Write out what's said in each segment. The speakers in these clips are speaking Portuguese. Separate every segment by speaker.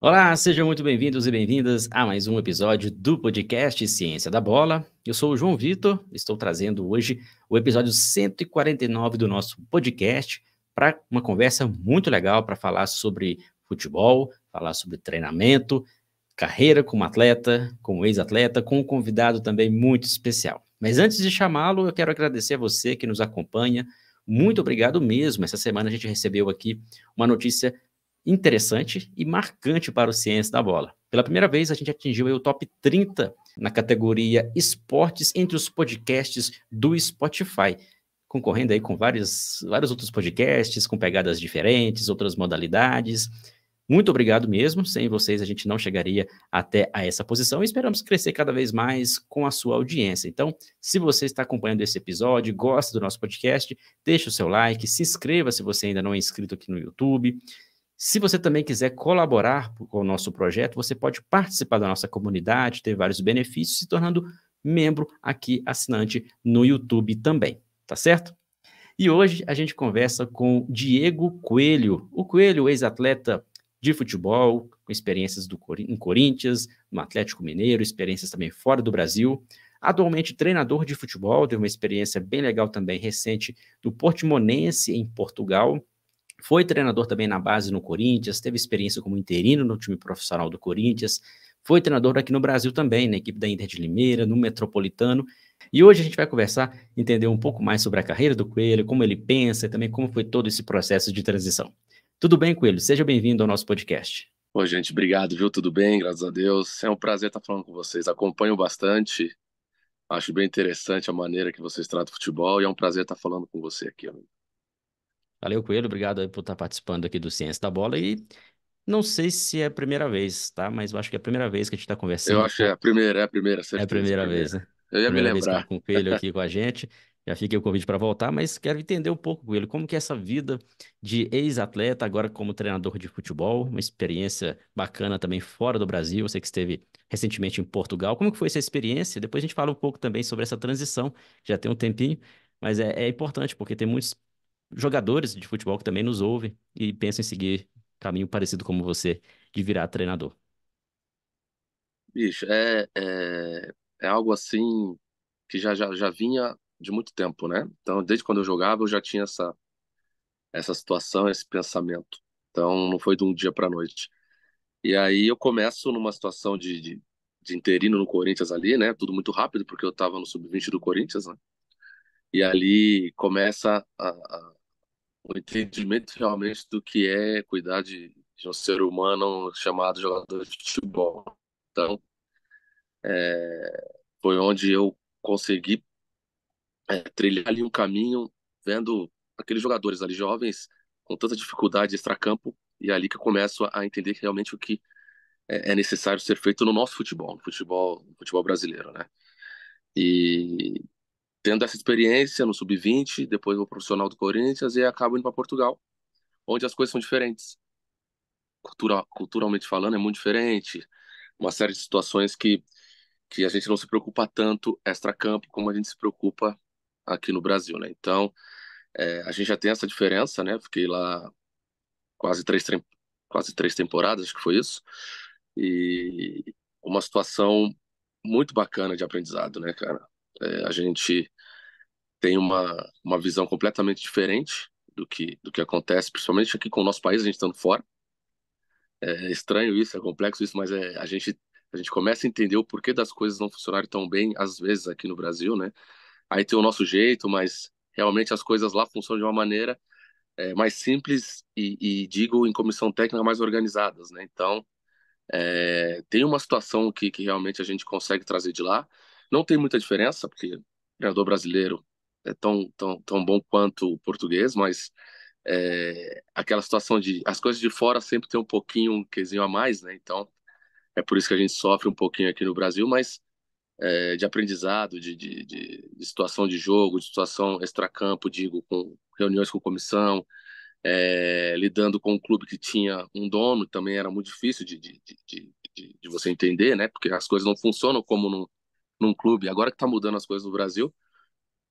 Speaker 1: Olá, sejam muito bem-vindos e bem-vindas a mais um episódio do podcast Ciência da Bola. Eu sou o João Vitor, estou trazendo hoje o episódio 149 do nosso podcast para uma conversa muito legal para falar sobre futebol, falar sobre treinamento, carreira como atleta, como ex-atleta, com um convidado também muito especial. Mas antes de chamá-lo, eu quero agradecer a você que nos acompanha. Muito obrigado mesmo. Essa semana a gente recebeu aqui uma notícia interessante e marcante para o Ciência da Bola. Pela primeira vez, a gente atingiu o top 30 na categoria Esportes entre os podcasts do Spotify, concorrendo aí com vários outros podcasts, com pegadas diferentes, outras modalidades. Muito obrigado mesmo, sem vocês a gente não chegaria até a essa posição e esperamos crescer cada vez mais com a sua audiência. Então, se você está acompanhando esse episódio, gosta do nosso podcast, deixe o seu like, se inscreva se você ainda não é inscrito aqui no YouTube. Se você também quiser colaborar com o nosso projeto, você pode participar da nossa comunidade, ter vários benefícios, se tornando membro aqui, assinante no YouTube também, tá certo? E hoje a gente conversa com Diego Coelho. O Coelho, ex-atleta de futebol, com experiências em Corinthians, no Atlético Mineiro, experiências também fora do Brasil. Atualmente treinador de futebol, teve uma experiência bem legal também, recente, no Portimonense, em Portugal. Foi treinador também na base no Corinthians, teve experiência como interino no time profissional do Corinthians, foi treinador aqui no Brasil também, na equipe da Inter de Limeira, no Metropolitano. E hoje a gente vai conversar, entender um pouco mais sobre a carreira do Coelho, como ele pensa e também como foi todo esse processo de transição. Tudo bem, Coelho? Seja bem-vindo ao nosso podcast.
Speaker 2: Oi, gente, obrigado, viu? Tudo bem, graças a Deus. É um prazer estar falando com vocês. Acompanho bastante, acho bem interessante a maneira que vocês tratam o futebol e é um prazer estar falando com você aqui, amigo.
Speaker 1: Valeu, Coelho, obrigado aí por estar participando aqui do Ciência da Bola e não sei se é a primeira vez, tá? Mas eu acho que é a primeira vez que a gente está
Speaker 2: Eu
Speaker 1: conversando
Speaker 2: acho que
Speaker 1: com.
Speaker 2: é a primeira,
Speaker 1: É a
Speaker 2: certeza,
Speaker 1: primeira vez,
Speaker 2: primeira.
Speaker 1: né?
Speaker 2: Eu ia me
Speaker 1: Primeira vez
Speaker 2: lembrar.
Speaker 1: com o Coelho aqui com a gente. Já fica aí o convite para voltar, mas quero entender um pouco, Coelho, como que é essa vida de ex-atleta, agora como treinador de futebol, uma experiência bacana também fora do Brasil. Você que esteve recentemente em Portugal. Como que foi essa experiência? Depois a gente fala um pouco também sobre essa transição, que já tem um tempinho, mas é importante, porque tem muitos jogadores de futebol que também nos ouvem e pensam em seguir caminho parecido como você, de virar treinador.
Speaker 2: Bicho, é algo assim que já vinha de muito tempo, né? Então, desde quando eu jogava, eu já tinha essa situação, esse pensamento. Então, não foi de um dia para noite. E aí eu começo numa situação de interino no Corinthians ali, né? Tudo muito rápido, porque eu estava no sub-20 do Corinthians, né? E ali começa o entendimento realmente do que é cuidar de um ser humano chamado jogador de futebol. Então, foi onde eu consegui trilhar ali um caminho, vendo aqueles jogadores ali jovens com tanta dificuldade extracampo, e é ali que eu começo a entender que realmente o que é necessário ser feito no nosso futebol, no futebol brasileiro, né? E tendo essa experiência no sub-20, depois vou profissional do Corinthians e acabo indo para Portugal, onde as coisas são diferentes. Culturalmente falando, é muito diferente. Uma série de situações que a gente não se preocupa tanto extra-campo como a gente se preocupa aqui no Brasil, né? Então, a gente já tem essa diferença, né? Fiquei lá quase quase três temporadas, acho que foi isso. E uma situação muito bacana de aprendizado, né, cara? A gente tem uma visão completamente diferente do que acontece, principalmente aqui com o nosso país, a gente estando fora. É estranho isso, é complexo isso, mas a gente começa a entender o porquê das coisas não funcionarem tão bem, às vezes, aqui no Brasil, né? Aí tem o nosso jeito, mas realmente as coisas lá funcionam de uma maneira mais simples e, digo, em comissão técnica, mais organizadas, né? Então, tem uma situação que realmente a gente consegue trazer de lá. Não tem muita diferença, porque o treinador brasileiro é tão bom quanto o português, mas aquela situação de as coisas de fora sempre tem um pouquinho, um quesinho a mais, né? Então, é por isso que a gente sofre um pouquinho aqui no Brasil, mas de aprendizado, de situação de jogo, de situação extracampo, digo, com reuniões com comissão, lidando com um clube que tinha um dono, também era muito difícil de você entender, né? Porque as coisas não funcionam como num clube. Agora que está mudando as coisas no Brasil,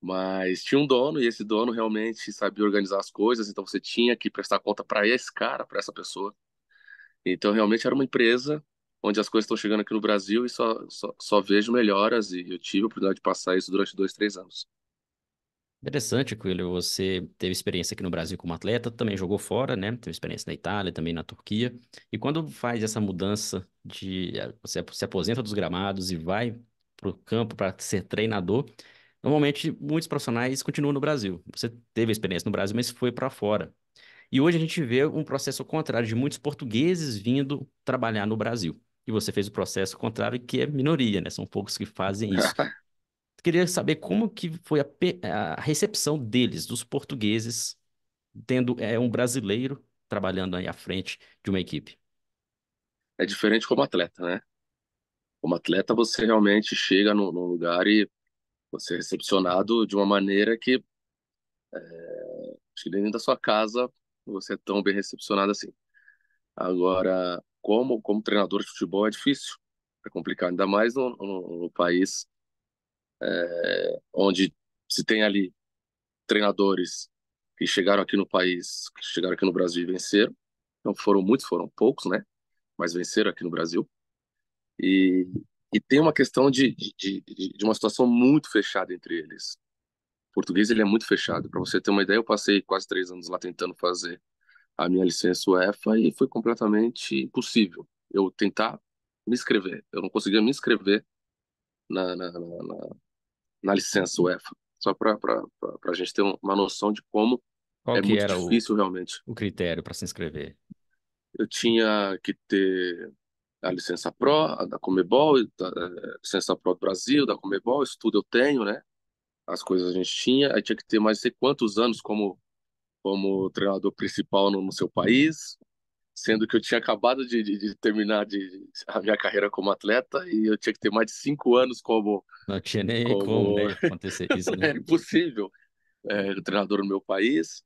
Speaker 2: mas tinha um dono e esse dono realmente sabia organizar as coisas, então você tinha que prestar conta para esse cara, para essa pessoa. Então, realmente era uma empresa onde as coisas estão chegando aqui no Brasil e só vejo melhoras, e eu tive a oportunidade de passar isso durante 2, 3 anos.
Speaker 1: Interessante, Coelho, você teve experiência aqui no Brasil como atleta, também jogou fora, né? Teve experiência na Itália, também na Turquia. E quando faz essa mudança você se aposenta dos gramados e vai para o campo para ser treinador, normalmente muitos profissionais continuam no Brasil. Você teve experiência no Brasil, mas foi para fora. E hoje a gente vê um processo ao contrário de muitos portugueses vindo trabalhar no Brasil. E você fez o processo contrário, que é minoria, né? São poucos que fazem isso. Queria saber como que foi a recepção deles, dos portugueses, tendo um brasileiro trabalhando aí à frente de uma equipe.
Speaker 2: É diferente como atleta, né? Como atleta, você realmente chega num lugar e você é recepcionado de uma maneira que acho que nem dentro da sua casa você é tão bem recepcionado assim. Agora, como treinador de futebol é difícil, é complicado, ainda mais no país onde se tem ali treinadores que chegaram aqui no país, que chegaram aqui no Brasil e venceram. Não foram muitos, foram poucos, né? Mas venceram aqui no Brasil. E, e tem uma questão de uma situação muito fechada entre eles. O português ele é muito fechado. Para você ter uma ideia, eu passei quase 3 anos lá tentando fazer a minha licença UEFA e foi completamente impossível eu tentar me inscrever. Eu não conseguia me inscrever na licença UEFA. Só para a gente ter uma noção de como
Speaker 1: Qual
Speaker 2: é
Speaker 1: que
Speaker 2: muito
Speaker 1: era
Speaker 2: difícil realmente.
Speaker 1: o critério para se inscrever?
Speaker 2: Eu tinha que ter a licença Pro, a da Comebol, licença Pro do Brasil, da Comebol, isso tudo eu tenho, né? As coisas a gente tinha, aí tinha que ter mais não sei quantos anos como treinador principal no seu país, sendo que eu tinha acabado de terminar a minha carreira como atleta e eu tinha que ter mais de 5 anos
Speaker 1: Não tinha nem como,
Speaker 2: como
Speaker 1: né, acontecer isso, né?
Speaker 2: era impossível, treinador no meu país,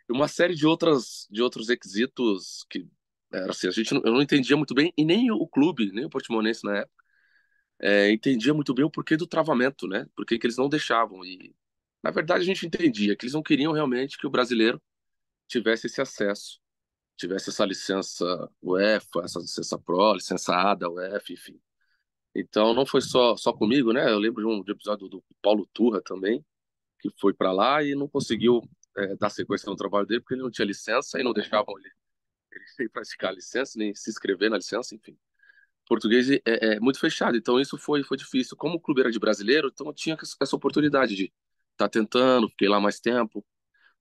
Speaker 2: e uma série de outros requisitos que era assim, eu não entendia muito bem, e nem o clube, nem o Portimonense na época, entendia muito bem o porquê do travamento, né? Por que que eles não deixavam. E, na verdade, a gente entendia que eles não queriam realmente que o brasileiro tivesse esse acesso, tivesse essa licença UEFA, essa licença Pro, licença A da UEFA, enfim. Então, não foi só comigo, né? Eu lembro de um episódio do Paulo Turra também, que foi para lá e não conseguiu dar sequência no trabalho dele porque ele não tinha licença e não deixavam ele praticar a licença, nem se inscrever na licença, enfim. O português é muito fechado, então isso foi difícil. Como o clube era de brasileiro, então eu tinha essa oportunidade de estar tentando, fiquei lá mais tempo,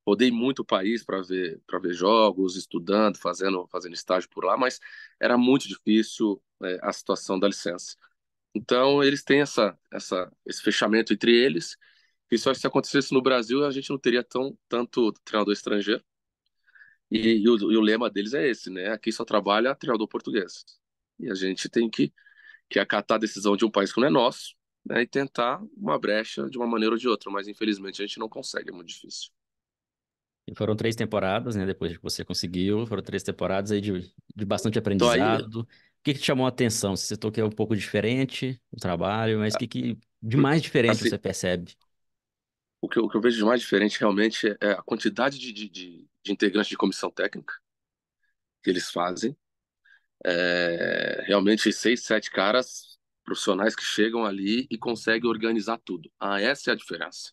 Speaker 2: rodei muito o país para ver jogos, estudando, fazendo estágio por lá, mas era muito difícil a situação da licença. Então eles têm esse fechamento entre eles, que só se acontecesse no Brasil a gente não teria tanto treinador estrangeiro. E o lema deles é esse, né? Aqui só trabalha treinador português. E a gente tem que acatar a decisão de um país que não é nosso, né? E tentar uma brecha de uma maneira ou de outra. Mas infelizmente a gente não consegue, é muito difícil.
Speaker 1: E foram 3 temporadas, né, depois que você conseguiu, foram 3 temporadas aí de bastante
Speaker 2: Então aí,
Speaker 1: aprendizado. O que que te chamou a atenção? Você citou que é um pouco diferente o trabalho, mas o que que de mais diferente
Speaker 2: assim,
Speaker 1: você percebe?
Speaker 2: o que eu vejo de mais diferente realmente é a quantidade de integrantes de comissão técnica que eles fazem. Realmente 6, 7 caras profissionais que chegam ali e conseguem organizar tudo. Ah, essa é a diferença.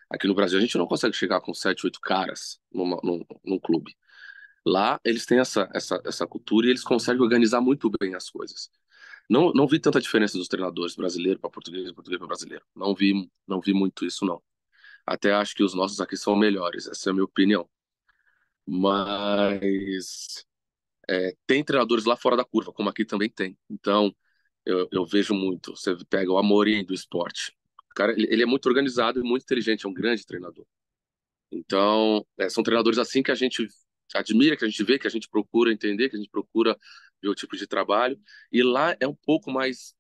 Speaker 2: Aqui no Brasil a gente não consegue chegar com 7, 8 caras num clube. Lá eles têm essa cultura e eles conseguem organizar muito bem as coisas. Não vi tanta diferença dos treinadores brasileiro para português, português para brasileiro. Não vi muito isso, não. Até acho que os nossos aqui são melhores, essa é a minha opinião. Mas tem treinadores lá fora da curva, como aqui também tem. Então, eu vejo muito. Você pega o Amorim do esporte. O cara, ele é muito organizado e muito inteligente, é um grande treinador. Então, são treinadores assim que a gente admira, que a gente vê, que a gente procura entender, que a gente procura ver o tipo de trabalho. E lá é um pouco mais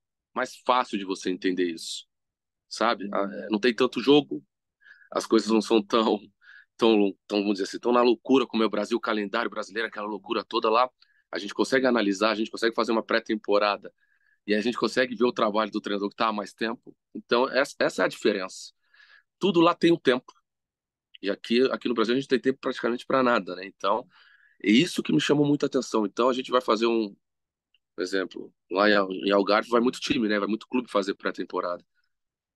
Speaker 2: fácil de você entender isso, sabe? Não tem tanto jogo, as coisas não são vamos dizer assim, tão na loucura como é o Brasil, o calendário brasileiro, aquela loucura toda lá. A gente consegue analisar, a gente consegue fazer uma pré-temporada e a gente consegue ver o trabalho do treinador que está há mais tempo. Então, essa é a diferença. Tudo lá tem um tempo. E aqui no Brasil a gente tem tempo praticamente para nada, né? Então, É isso que me chamou muita atenção. Então a gente vai fazer por exemplo, lá em Algarve vai muito time, né? Vai muito clube fazer pré-temporada.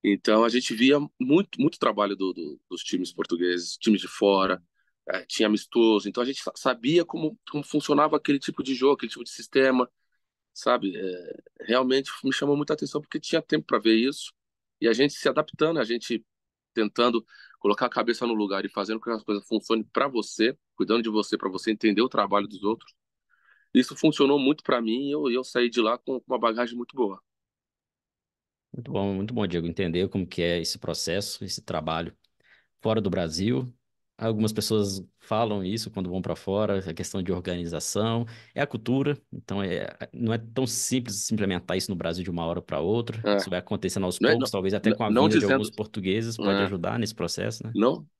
Speaker 2: Então a gente via muito trabalho dos times portugueses, times de fora, tinha amistoso. Então a gente sabia como funcionava aquele tipo de jogo, aquele tipo de sistema, sabe? Realmente me chamou muita atenção porque tinha tempo para ver isso e a gente se adaptando, a gente tentando colocar a cabeça no lugar e fazendo com que as coisas funcionem para você, cuidando de você, para você entender o trabalho dos outros. Isso funcionou muito para mim e eu saí de lá com uma bagagem muito boa.
Speaker 1: Muito bom, Diego, entender como que é esse processo, esse trabalho fora do Brasil. Algumas pessoas falam isso quando vão para fora, a questão de organização, é a cultura, então não é tão simples se implementar isso no Brasil de uma hora para outra.
Speaker 2: É,
Speaker 1: Isso vai acontecendo aos
Speaker 2: não,
Speaker 1: poucos, talvez até com a
Speaker 2: não
Speaker 1: vinda de
Speaker 2: dizendo,
Speaker 1: alguns portugueses pode
Speaker 2: é,
Speaker 1: ajudar nesse processo, né?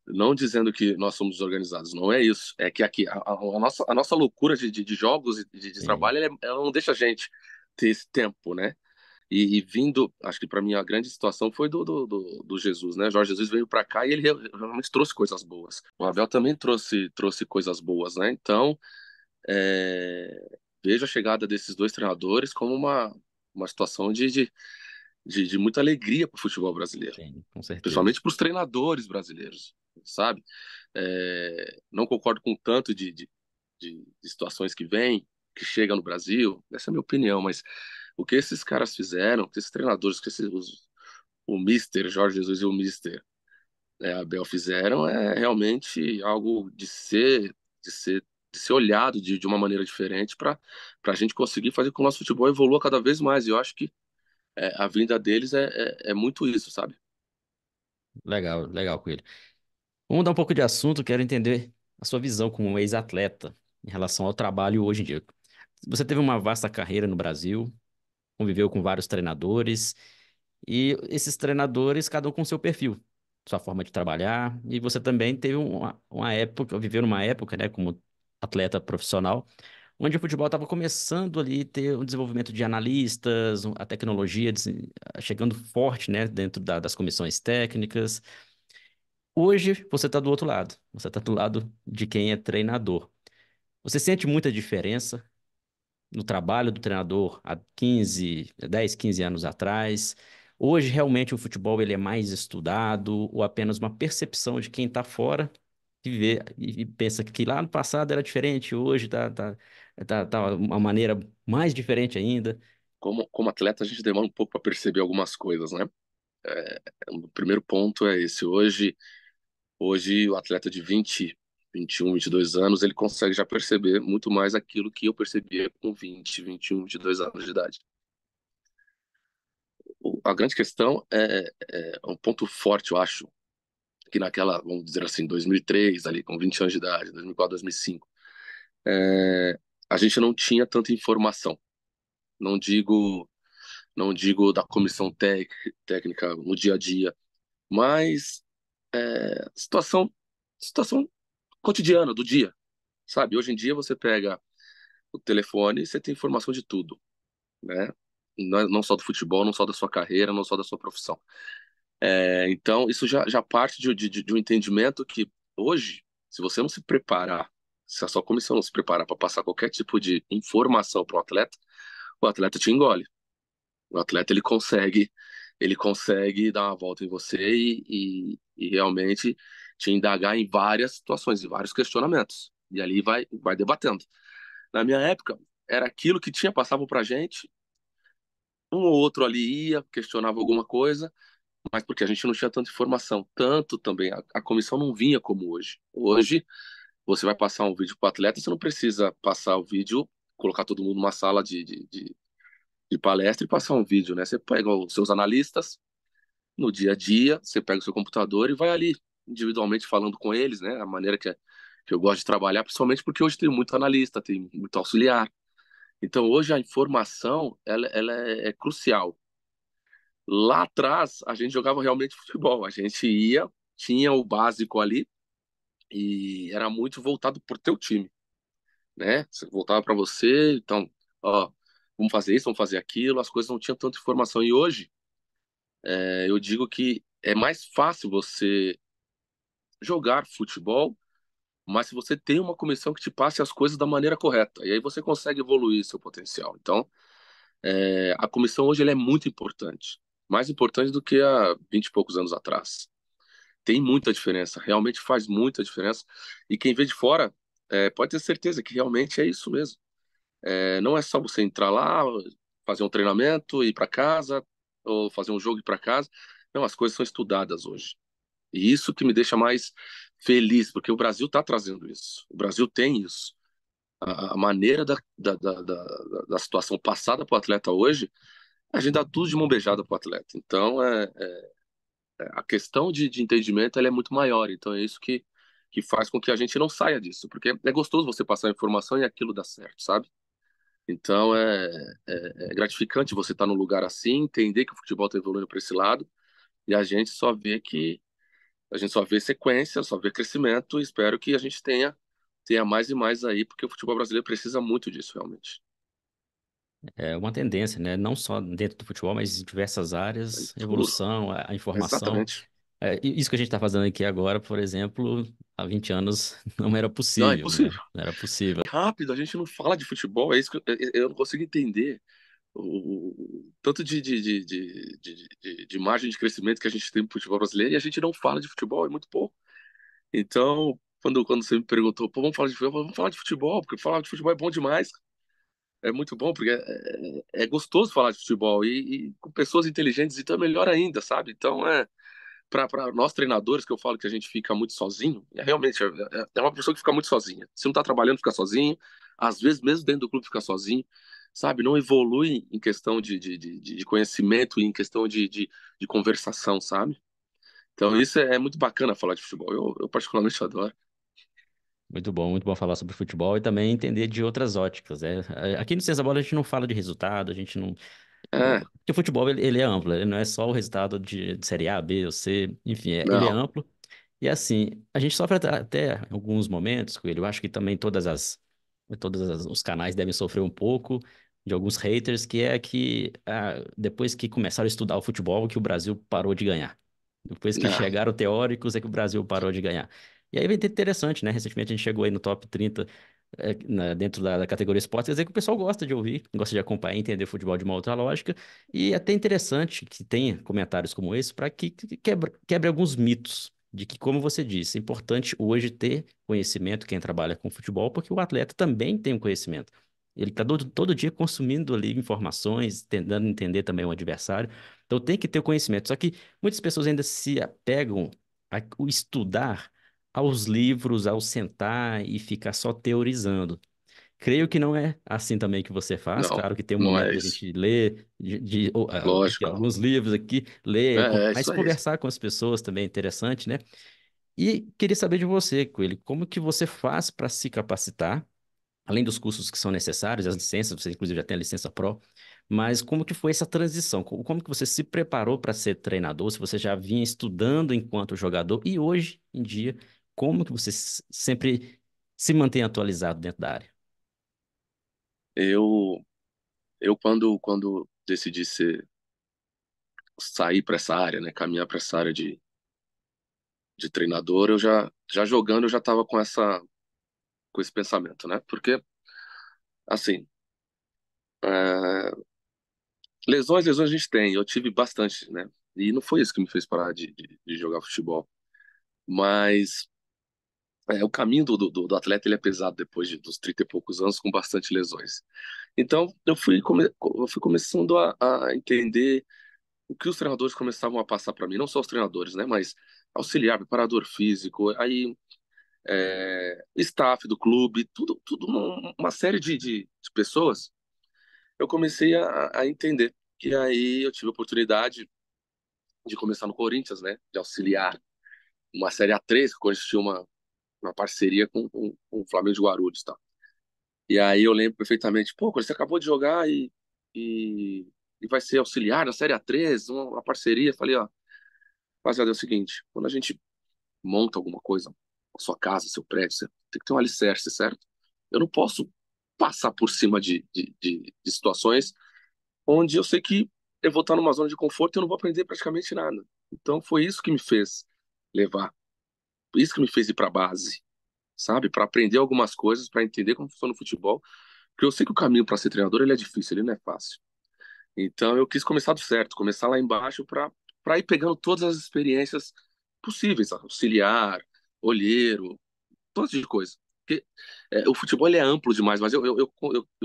Speaker 2: não dizendo que nós somos desorganizados, não é isso. É que aqui a nossa loucura de jogos e de
Speaker 1: Sim,
Speaker 2: trabalho, ela não deixa a gente ter esse tempo, né? E vindo, acho que para mim a grande situação foi do Jesus, né? Jorge Jesus veio para cá e ele realmente trouxe coisas boas. O Abel também trouxe coisas boas, né? Então, vejo a chegada desses dois treinadores como uma situação de muita alegria para o futebol brasileiro,
Speaker 1: sim, com certeza.
Speaker 2: principalmente para os treinadores brasileiros, sabe? Não concordo com tanto de situações que vêm, que chegam no Brasil, essa é a minha opinião, mas o que esses caras fizeram, o que esses treinadores, o Mister Jorge Jesus e o Mister Abel fizeram é realmente algo de ser, de ser olhado de uma maneira diferente para a gente conseguir fazer com que o nosso futebol evolua cada vez mais. E eu acho que a vinda deles é muito isso, sabe?
Speaker 1: Legal, legal, Coelho. Vamos mudar um pouco de assunto, quero entender a sua visão como um ex-atleta em relação ao trabalho hoje em dia. Você teve uma vasta carreira no Brasil, conviveu com vários treinadores, e esses treinadores, cada um com seu perfil, sua forma de trabalhar, e você também teve uma época, viveu numa época, né, como atleta profissional, onde o futebol estava começando ali a ter um desenvolvimento de analistas, a tecnologia chegando forte, né, dentro das comissões técnicas. Hoje você está do outro lado, você está do lado de quem é treinador. Você sente muita diferença no trabalho do treinador há 10, 15 anos atrás? Hoje, realmente, o futebol ele é mais estudado ou apenas uma percepção de quem está fora que vê e pensa que lá no passado era diferente, hoje tá uma maneira mais diferente ainda?
Speaker 2: Como atleta, a gente demora um pouco para perceber algumas coisas, né? O primeiro ponto é esse. Hoje o atleta de 20, 21, 22 anos, ele consegue já perceber muito mais aquilo que eu percebia com 20, 21, 22 anos de idade. A grande questão é um ponto forte, eu acho, que naquela, vamos dizer assim, 2003, ali com 20 anos de idade, 2004, 2005, é, a gente não tinha tanta informação. Não digo, não digo da comissão técnica no dia a dia, mas situação cotidiana do dia, sabe? Hoje em dia você pega o telefone e você tem informação de tudo, né? Não só do futebol, não só da sua carreira, não só da sua profissão. Então, isso já parte de um entendimento que hoje, se você não se preparar, se a sua comissão não se preparar para passar qualquer tipo de informação para o atleta te engole. O atleta ele consegue dar uma volta em você e realmente te indagar em várias situações, em vários questionamentos. E ali vai debatendo. Na minha época, era aquilo que tinha, passava pra gente, um ou outro ali ia, questionava alguma coisa, mas porque a gente não tinha tanta informação. Tanto também, a comissão não vinha como hoje. Hoje, você vai passar um vídeo para o atleta, você não precisa passar o vídeo, colocar todo mundo numa sala de palestra e passar um vídeo, né? Você pega os seus analistas no dia a dia, você pega o seu computador e vai ali, individualmente falando com eles, né? A maneira que eu gosto de trabalhar, principalmente porque hoje tem muito analista, tem muito auxiliar. Então, hoje a informação, ela é crucial. Lá atrás, a gente jogava realmente futebol. A gente ia, tinha o básico ali e era muito voltado por teu time, né? Você voltava para você, então, ó, vamos fazer isso, vamos fazer aquilo. As coisas não tinham tanta informação. E hoje, eu digo que é mais fácil você jogar futebol mas se você tem uma comissão que te passe as coisas da maneira correta, e aí você consegue evoluir seu potencial. Então, a comissão hoje ela é muito importante, mais importante do que há 20 e poucos anos atrás. Tem muita diferença, realmente faz muita diferença. E quem vê de fora pode ter certeza que realmente é isso mesmo. Não é só você entrar lá, fazer um treinamento, ir para casa, ou fazer um jogo e ir para casa. Não, as coisas são estudadas hoje. E isso que me deixa mais feliz, porque o Brasil está trazendo isso. O Brasil tem isso. A maneira da situação passada para o atleta hoje, a gente dá tudo de mão beijada para o atleta. Então, a questão de entendimento ela é muito maior. Então, é isso que faz com que a gente não saia disso. Porque é gostoso você passar a informação e aquilo dá certo, sabe? Então, é gratificante você estar num lugar assim, entender que o futebol está evoluindo para esse lado, e a gente só vê sequência, só vê crescimento, e espero que a gente tenha mais e mais aí, porque o futebol brasileiro precisa muito disso, realmente.
Speaker 1: É uma tendência, né? Não só dentro do futebol, mas em diversas áreas,
Speaker 2: Tudo,
Speaker 1: evolução, a informação.
Speaker 2: exatamente.
Speaker 1: E isso que a gente está fazendo aqui agora, por exemplo, há 20 anos não era
Speaker 2: Não, é
Speaker 1: possível, né?
Speaker 2: impossível.
Speaker 1: Não era possível.
Speaker 2: Rápido, a gente não fala de futebol, é isso que eu não consigo entender. Tanto de margem de crescimento que a gente tem no futebol brasileiro e a gente não fala de futebol, é muito pouco. Então, quando você me perguntou, pô, vamos falar de futebol, vamos falar de futebol, porque falar de futebol é bom demais. É muito bom, porque é gostoso falar de futebol e com pessoas inteligentes, então é melhor ainda, sabe? Então, para nós treinadores, que eu falo que a gente fica muito sozinho, realmente é uma pessoa que fica muito sozinha. Se não tá trabalhando, fica sozinho, às vezes, mesmo dentro do clube, fica sozinho, sabe? Não evolui em questão de conhecimento e em questão de conversação, sabe? Então, isso é muito bacana falar de futebol. Eu particularmente adoro.
Speaker 1: Muito bom falar sobre futebol e também entender de outras óticas, né? Aqui no Ciência da Bola a gente não fala de resultado, a gente não.
Speaker 2: É,
Speaker 1: Porque o futebol ele é amplo, ele não é só o resultado de Série A, B ou C, enfim, ele é
Speaker 2: não,
Speaker 1: amplo. E assim, a gente sofre até alguns momentos com ele. Eu acho que também os canais devem sofrer um pouco de alguns haters, que é que depois que começaram a estudar o futebol, que o Brasil parou de ganhar. Depois que
Speaker 2: não,
Speaker 1: chegaram teóricos, é que o Brasil parou de ganhar. E aí vem ter interessante, né? Recentemente a gente chegou aí no top 30 dentro da categoria esportes, quer dizer que o pessoal gosta de ouvir, gosta de acompanhar, entender o futebol de uma outra lógica, e é até interessante que tenha comentários como esse para que quebre alguns mitos de que, como você disse, é importante hoje ter conhecimento quem trabalha com futebol, porque o atleta também tem um conhecimento. Ele está todo dia consumindo ali informações, tentando entender também o adversário. Então tem que ter o conhecimento. Só que muitas pessoas ainda se apegam ao estudar aos livros, ao sentar e ficar só teorizando. Creio que não é assim também que você faz.
Speaker 2: não,
Speaker 1: Claro que tem um
Speaker 2: não
Speaker 1: momento
Speaker 2: é
Speaker 1: da
Speaker 2: isso.
Speaker 1: gente ler, aqui,
Speaker 2: Lógico.
Speaker 1: alguns livros aqui, ler,
Speaker 2: É
Speaker 1: mas
Speaker 2: isso aí.
Speaker 1: conversar com as pessoas também é interessante, né? E queria saber de você, Coelho, como que você faz para se capacitar, além dos cursos que são necessários, as licenças, você inclusive já tem a licença Pro, mas como que foi essa transição? Como que você se preparou para ser treinador, se você já vinha estudando enquanto jogador e hoje em dia, como que você sempre se mantém atualizado dentro da área?
Speaker 2: Eu, eu quando decidi sair para essa área, né, caminhar para essa área de treinador, eu já jogando, eu já estava com esse pensamento, né? Porque, assim, é, lesões a gente tem, eu tive bastante, né? E não foi isso que me fez parar de jogar futebol. Mas o caminho do atleta ele é pesado depois dos 30 e poucos anos, com bastante lesões. Então, eu fui começando a entender o que os treinadores começavam a passar para mim, não só os treinadores, né, mas auxiliar, preparador físico, aí staff do clube, tudo uma série de pessoas, eu comecei a entender. E aí eu tive a oportunidade de começar no Corinthians, né, de auxiliar uma série A3, que o Corinthians tinha uma parceria com o Flamengo de Guarulhos, tá? E aí eu lembro perfeitamente, pô, você acabou de jogar e, e vai ser auxiliar na série A3, uma parceria. Falei, ó, rapaziada, é o seguinte, quando a gente monta alguma coisa, a sua casa, seu prédio, você tem que ter um alicerce, certo? Eu não posso passar por cima de situações onde eu sei que eu vou estar numa zona de conforto e eu não vou aprender praticamente nada. Então foi isso que me fez levar, isso que me fez ir para a base, sabe? Para aprender algumas coisas, para entender como funciona o futebol. Porque eu sei que o caminho para ser treinador ele é difícil, ele não é fácil. Então eu quis começar do certo, começar lá embaixo para ir pegando todas as experiências possíveis, auxiliar, olheiro, todo tipo de coisa. Porque o futebol ele é amplo demais, mas eu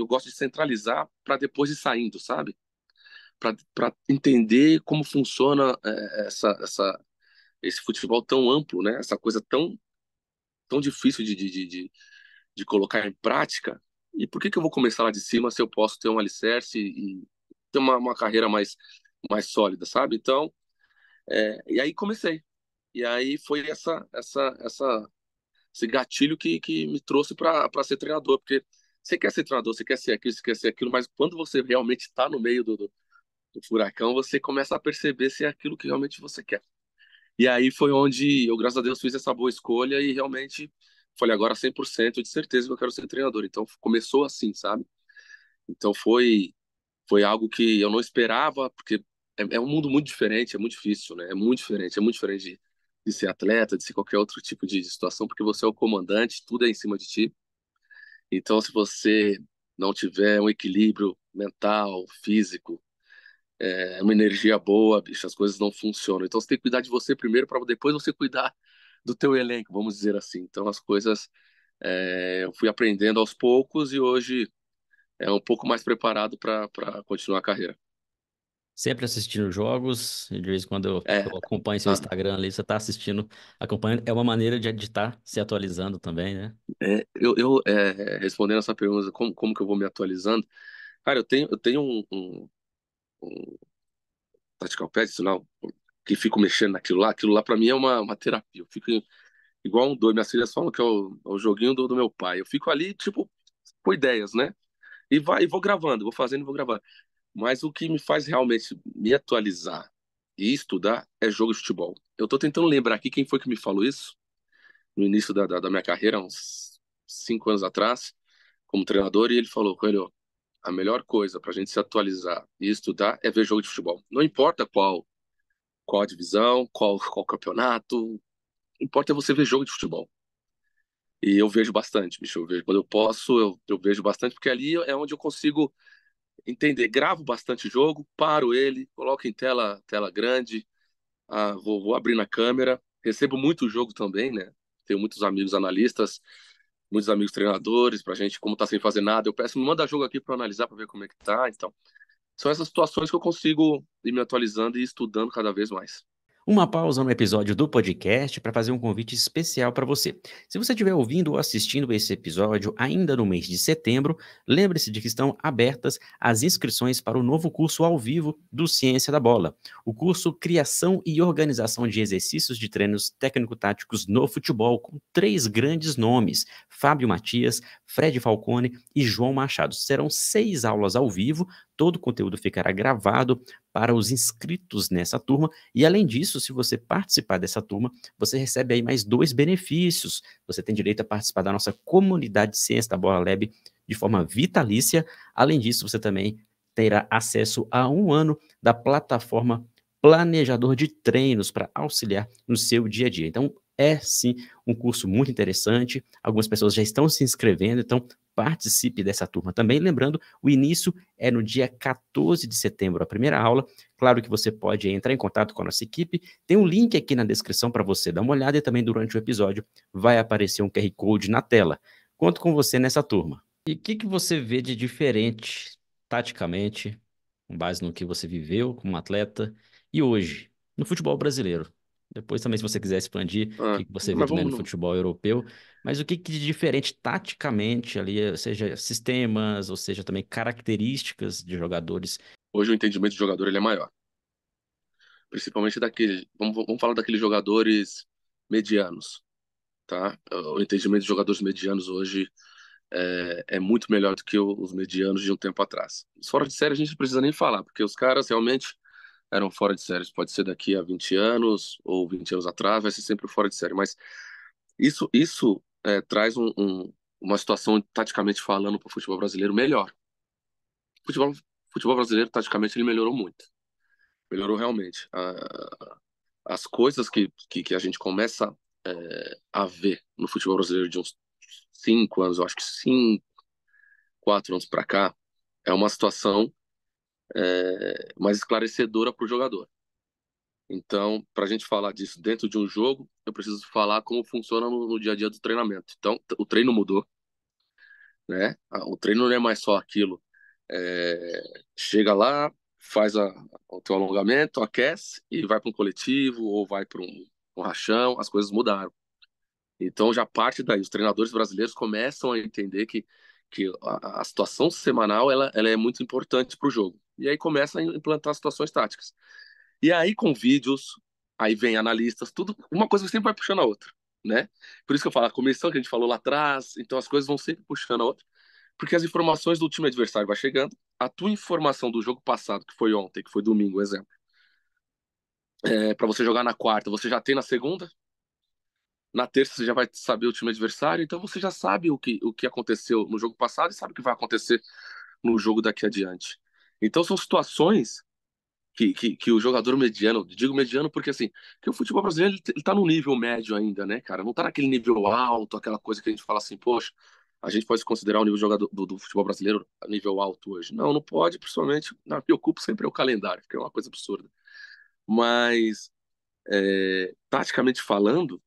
Speaker 2: gosto de centralizar para depois ir saindo, sabe? Para entender como funciona esse futebol tão amplo, né? Essa coisa tão difícil de colocar em prática. E por que eu vou começar lá de cima se eu posso ter um alicerce e ter uma carreira mais sólida, sabe? Então, e aí comecei. E aí foi esse gatilho que me trouxe para ser treinador, porque você quer ser treinador, você quer ser aquilo, você quer ser aquilo, mas quando você realmente está no meio do furacão, você começa a perceber se é aquilo que realmente você quer. E aí foi onde eu, graças a Deus, fiz essa boa escolha e realmente falei, agora 100% de certeza que eu quero ser treinador. Então começou assim, sabe? Então foi algo que eu não esperava, porque é um mundo muito diferente, é muito difícil, né? É muito diferente de ser atleta, de ser qualquer outro tipo de situação, porque você é o comandante, tudo é em cima de ti. Então, se você não tiver um equilíbrio mental, físico, uma energia boa, bicho, as coisas não funcionam. Então, você tem que cuidar de você primeiro para depois você cuidar do teu elenco, vamos dizer assim. Então, as coisas eu fui aprendendo aos poucos e hoje é um pouco mais preparado para continuar a carreira.
Speaker 1: Sempre assistindo jogos, e de vez em quando
Speaker 2: É,
Speaker 1: eu acompanho seu
Speaker 2: a-
Speaker 1: Instagram ali, você tá assistindo, acompanhando. É uma maneira de editar, se atualizando também, né?
Speaker 2: respondendo essa pergunta, como que eu vou me atualizando? Cara, eu tenho um tactical pad, isso não, que fico mexendo aquilo lá para mim é uma terapia. Eu fico igual um doido. Minhas filhas falam que é o joguinho do meu pai. Eu fico ali, tipo, com ideias, né? E vou gravando, vou fazendo e vou gravando. Mas o que me faz realmente me atualizar e estudar é jogo de futebol. Eu tô tentando lembrar aqui quem foi que me falou isso no início da minha carreira, uns 5 anos atrás, como treinador, e ele falou, Coelho, a melhor coisa para a gente se atualizar e estudar é ver jogo de futebol. Não importa qual a divisão, qual campeonato, importa é você ver jogo de futebol. E eu vejo bastante, bicho. Eu vejo, quando eu posso, eu vejo bastante, porque ali é onde eu consigo entender. Gravo bastante jogo, paro ele, coloco em tela grande, vou abrir na câmera. Recebo muito jogo também, né? Tenho muitos amigos analistas, muitos amigos treinadores, pra gente, como tá sem fazer nada, eu peço, me manda jogo aqui para analisar, para ver como é que tá. Então, são essas situações que eu consigo ir me atualizando e estudando cada vez mais.
Speaker 1: Uma pausa no episódio do podcast para fazer um convite especial para você. Se você estiver ouvindo ou assistindo esse episódio ainda no mês de setembro, lembre-se de que estão abertas as inscrições para o novo curso ao vivo do Ciência da Bola. O curso Criação e Organização de Exercícios de Treinos Técnico-Táticos no Futebol, com 3 grandes nomes: Fábio Matias, Fred Falcone e João Machado. Serão 6 aulas ao vivo, todo o conteúdo ficará gravado para os inscritos nessa turma. E além disso, se você participar dessa turma, você recebe aí mais 2 benefícios. Você tem direito a participar da nossa comunidade de ciência da Bola Lab de forma vitalícia. Além disso, você também terá acesso a 1 ano da plataforma Planejador de Treinos para auxiliar no seu dia a dia. Então, é sim um curso muito interessante. Algumas pessoas já estão se inscrevendo, então participe dessa turma também. Lembrando, o início é no dia 14 de setembro, a primeira aula. Claro que você pode entrar em contato com a nossa equipe. Tem um link aqui na descrição para você dar uma olhada e também durante o episódio vai aparecer um QR Code na tela. Conto com você nessa turma. E o que você vê de diferente, taticamente, com base no que você viveu como atleta e hoje, no futebol brasileiro? Depois também, se você quiser expandir, o que você vê
Speaker 2: Mas
Speaker 1: também no
Speaker 2: vamos,
Speaker 1: futebol europeu. Mas o que de diferente taticamente ali, seja sistemas, ou seja também características de jogadores.
Speaker 2: hoje o entendimento do jogador ele é maior. Principalmente vamos falar daqueles jogadores medianos, tá? O entendimento de jogadores medianos hoje é muito melhor do que os medianos de um tempo atrás. Os fora de série a gente não precisa nem falar, porque os caras realmente eram fora de série. Pode ser daqui a 20 anos ou 20 anos atrás, vai ser sempre fora de série. Mas isso traz uma situação, taticamente falando, para o futebol brasileiro melhor. O futebol brasileiro, taticamente, ele melhorou muito. Melhorou realmente. As coisas que a gente começa a ver no futebol brasileiro de uns 5 anos, eu acho que 5, 4 anos para cá, é uma situação mais esclarecedora para o jogador. Então, para a gente falar disso dentro de um jogo, eu preciso falar como funciona no dia a dia do treinamento. Então, o treino mudou, né? O treino não é mais só aquilo. É, chega lá, faz o teu alongamento, aquece e vai para um coletivo ou vai para um rachão, as coisas mudaram. Então já parte daí, os treinadores brasileiros começam a entender que a situação semanal ela é muito importante para o jogo. E aí começa a implantar situações táticas. E aí com vídeos, aí vem analistas, tudo, uma coisa sempre vai puxando a outra, né? Por isso que eu falo, a comissão que a gente falou lá atrás, então as coisas vão sempre puxando a outra, porque as informações do time adversário vai chegando, a tua informação do jogo passado, que foi ontem, que foi domingo, exemplo, para você jogar na quarta, você já tem na segunda, na terça você já vai saber o time adversário, então você já sabe o que aconteceu no jogo passado e sabe o que vai acontecer no jogo daqui adiante. Então são situações que o jogador mediano, digo mediano porque assim, que o futebol brasileiro ele tá no nível médio ainda, né, cara? Não tá naquele nível alto, aquela coisa que a gente fala assim, poxa, a gente pode considerar o nível de jogador do futebol brasileiro a nível alto hoje. Não, não pode, principalmente, me preocupo sempre é o calendário, que é uma coisa absurda. Mas, taticamente falando,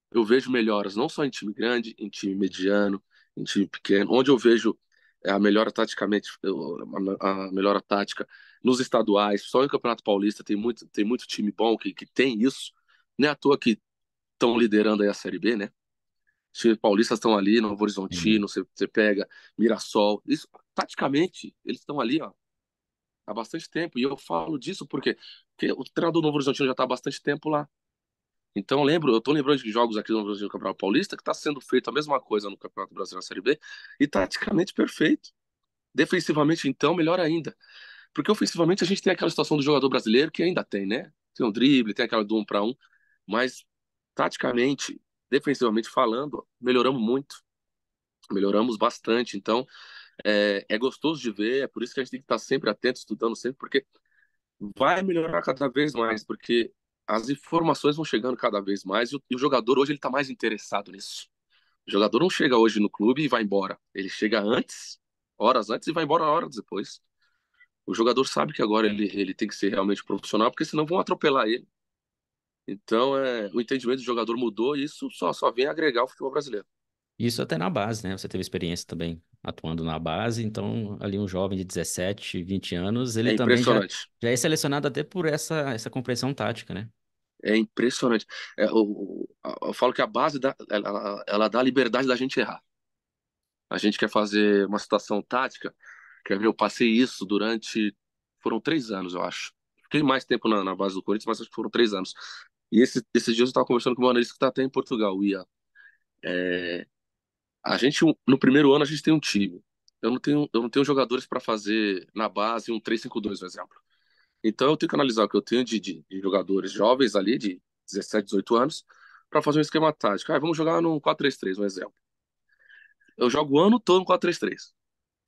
Speaker 2: eu vejo melhoras não só em time grande, em time mediano, em time pequeno, onde eu vejo a melhora taticamente, a melhora tática nos estaduais, só no Campeonato Paulista tem muito time bom que tem isso. Não é à toa que estão liderando aí a Série B, né? Os times paulistas estão ali, Novo
Speaker 1: Sim.
Speaker 2: Horizontino, você pega Mirassol. Isso, taticamente, eles estão ali, ó, há bastante tempo. E eu falo disso porque o treinador do Novo Horizontino já está há bastante tempo lá. Então, eu tô lembrando de jogos aqui no Brasil, no Campeonato Paulista, que está sendo feito a mesma coisa no Campeonato Brasileiro na Série B, e taticamente perfeito. Defensivamente, então, melhor ainda. Porque ofensivamente a gente tem aquela situação do jogador brasileiro que ainda tem, né? Tem um drible, tem aquela do 1 para 1, mas taticamente, defensivamente falando, melhoramos muito, melhoramos bastante. Então, é gostoso de ver, é por isso que a gente tem que estar sempre atento, estudando sempre, porque vai melhorar cada vez mais, porque as informações vão chegando cada vez mais e o jogador hoje ele está mais interessado nisso. O jogador não chega hoje no clube e vai embora. Ele chega antes, horas antes, e vai embora horas depois. O jogador sabe que agora ele tem que ser realmente profissional, porque senão vão atropelar ele. Então, o entendimento do jogador mudou e isso só vem agregar o futebol brasileiro.
Speaker 1: Isso até na base, né? Você teve experiência também atuando na base, então ali um jovem de 17, 20 anos, ele
Speaker 2: É
Speaker 1: também
Speaker 2: impressionante.
Speaker 1: já é selecionado até por essa compreensão tática, né?
Speaker 2: É impressionante. Eu falo que a base ela dá a liberdade da gente errar. A gente quer fazer uma situação tática. Quer ver? Eu passei isso durante. Foram 3 anos, eu acho. Fiquei mais tempo na base do Corinthians, mas acho que foram 3 anos. E esses dias eu estava conversando com um analista que está até em Portugal, o Ian. A gente, no primeiro ano, a gente tem um time. Eu não tenho jogadores para fazer na base um 3-5-2, por exemplo. Então eu tenho que analisar o que eu tenho de jogadores jovens ali, de 17, 18 anos, para fazer um esquema tático. Vamos jogar no 4-3-3, um exemplo. Eu jogo o ano todo no 4-3-3.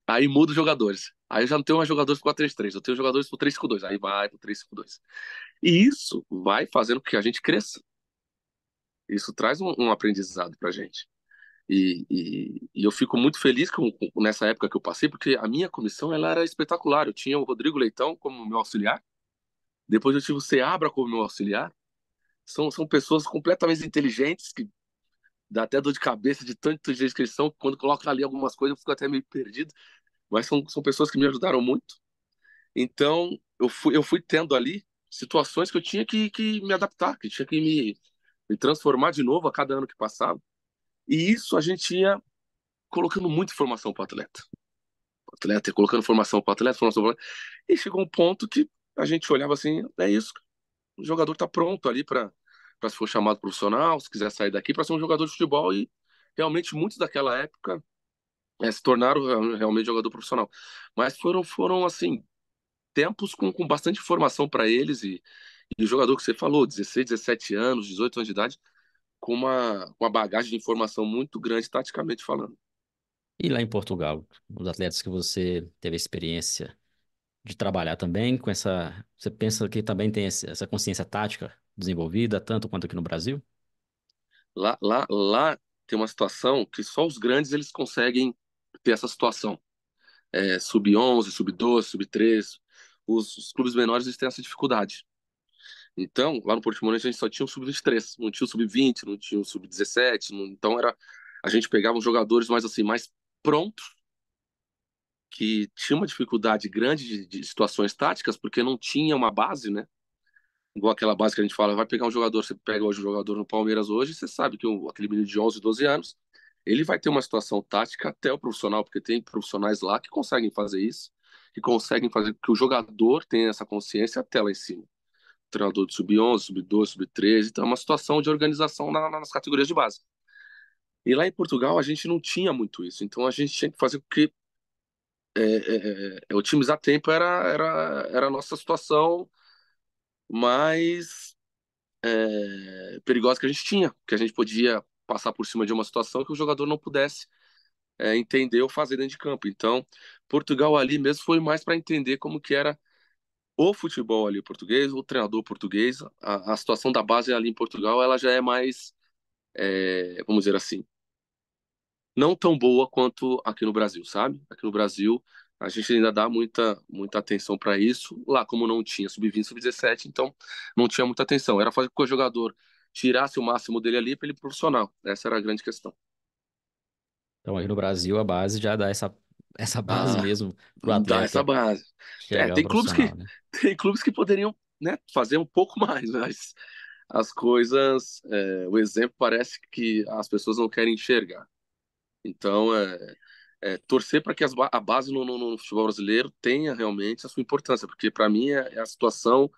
Speaker 2: Aí muda os jogadores. Aí eu já não tenho mais jogadores pro 4-3-3, eu tenho jogadores pro 3-5-2. Aí vai pro 3-5-2. E isso vai fazendo com que a gente cresça. Isso traz um aprendizado pra gente. E eu fico muito feliz nessa época que eu passei, porque a minha comissão ela era espetacular. Eu tinha o Rodrigo Leitão como meu auxiliar, depois eu tive o Seabra como meu auxiliar. São pessoas completamente inteligentes, que dá até dor de cabeça de tanto inteligente que eles são. Quando coloca ali algumas coisas, eu fico até meio perdido, mas são pessoas que me ajudaram muito. Então, eu fui tendo ali situações que eu tinha que me adaptar, que tinha que me transformar de novo a cada ano que passava. E isso a gente ia colocando muita informação para o atleta. O atleta ia colocando formação para o atleta, formação para o atleta. E chegou um ponto que a gente olhava assim: é isso, o jogador está pronto ali para se for chamado profissional, se quiser sair daqui para ser um jogador de futebol. E realmente muitos daquela época se tornaram realmente jogador profissional. Mas foram assim, tempos com bastante informação para eles. E o jogador que você falou, 16, 17 anos, 18 anos de idade, com uma bagagem de informação muito grande, taticamente falando.
Speaker 1: E lá em Portugal, os atletas que você teve a experiência de trabalhar também com essa. Você pensa que também tem essa consciência tática desenvolvida, tanto quanto aqui no Brasil?
Speaker 2: Lá tem uma situação que só os grandes eles conseguem ter essa situação. Sub-11, sub-12, sub-13. Os clubes menores eles têm essa dificuldade. Então, lá no Portimonense a gente só tinha o sub-23, não tinha o sub-20, não tinha o sub-17. Então a gente pegava os jogadores mais assim, mais prontos, que tinha uma dificuldade grande de situações táticas, porque não tinha uma base, né? Igual aquela base que a gente fala, vai pegar um jogador, você pega hoje um jogador no Palmeiras hoje, você sabe que aquele menino de 11, 12 anos, ele vai ter uma situação tática até o profissional, porque tem profissionais lá que conseguem fazer isso, que conseguem fazer que o jogador tenha essa consciência até lá em cima. Treinador de sub-11, sub-12, sub-13, então é uma situação de organização nas categorias de base. E lá em Portugal a gente não tinha muito isso, então a gente tinha que fazer com que otimizar tempo era a nossa situação mais perigosa que a gente tinha, que a gente podia passar por cima de uma situação que o jogador não pudesse entender ou fazer dentro de campo. Então, Portugal ali mesmo foi mais para entender como que era o futebol ali português, o treinador português. A situação da base ali em Portugal, ela já é mais, vamos dizer assim, não tão boa quanto aqui no Brasil, sabe? Aqui no Brasil, a gente ainda dá muita atenção para isso. Lá, como não tinha sub-20, sub-17, então não tinha muita atenção. Era fazer com que o jogador tirasse o máximo dele ali para ele ir profissional. Essa era a grande questão.
Speaker 1: Então, aí no Brasil, a base já dá essa base
Speaker 2: Ah,
Speaker 1: mesmo pro
Speaker 2: dá essa
Speaker 1: atleta
Speaker 2: base.
Speaker 1: chegar ao
Speaker 2: Tem clubes
Speaker 1: profissional,
Speaker 2: que
Speaker 1: né?
Speaker 2: tem clubes que poderiam, né, fazer um pouco mais, mas as coisas, o exemplo parece que as pessoas não querem enxergar. Então, torcer para que a base no futebol brasileiro tenha realmente a sua importância, porque para mim é a situação,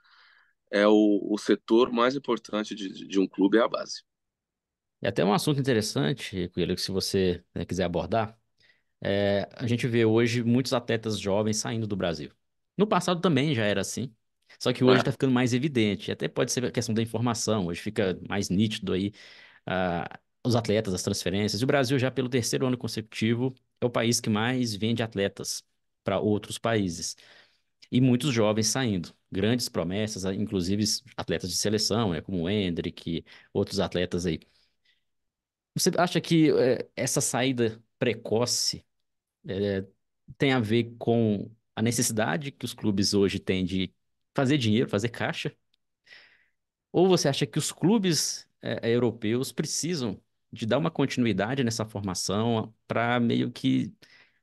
Speaker 2: o setor mais importante de um clube é a base.
Speaker 1: E até um assunto interessante, Coelho, que se você quiser abordar, a gente vê hoje muitos atletas jovens saindo do Brasil. No passado também já era assim, só que hoje
Speaker 2: É,
Speaker 1: está ficando mais evidente. Até pode ser a questão da informação, hoje fica mais nítido aí os atletas, as transferências. E o Brasil já pelo terceiro ano consecutivo é o país que mais vende atletas para outros países. E muitos jovens saindo. Grandes promessas, inclusive atletas de seleção, né, como o Endrick, outros atletas aí. Você acha que essa saída precoce é, tem a ver com a necessidade que os clubes hoje têm de fazer dinheiro, fazer caixa? Ou você acha que os clubes europeus precisam de dar uma continuidade nessa formação para meio que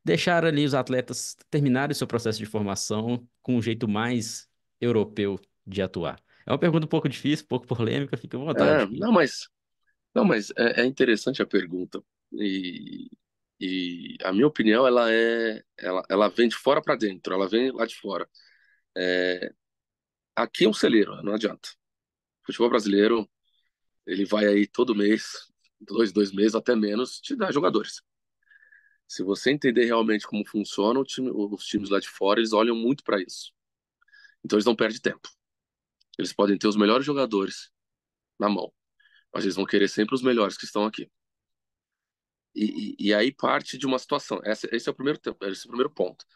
Speaker 1: deixar ali os atletas terminarem o seu processo de formação com um jeito mais europeu de atuar? É uma pergunta um pouco difícil, um pouco polêmica, fica à vontade.
Speaker 2: não, mas é interessante a pergunta. E a minha opinião, ela vem de fora para dentro, ela vem lá de fora. Aqui é um celeiro, não adianta. O futebol brasileiro, ele vai aí todo mês, dois meses, até menos, te dar jogadores. Se você entender realmente como funciona, os times lá de fora, eles olham muito para isso. Então eles não perdem tempo. Eles podem ter os melhores jogadores na mão, mas eles vão querer sempre os melhores que estão aqui. E aí parte de uma situação. Esse é o primeiro, esse é o primeiro ponto. O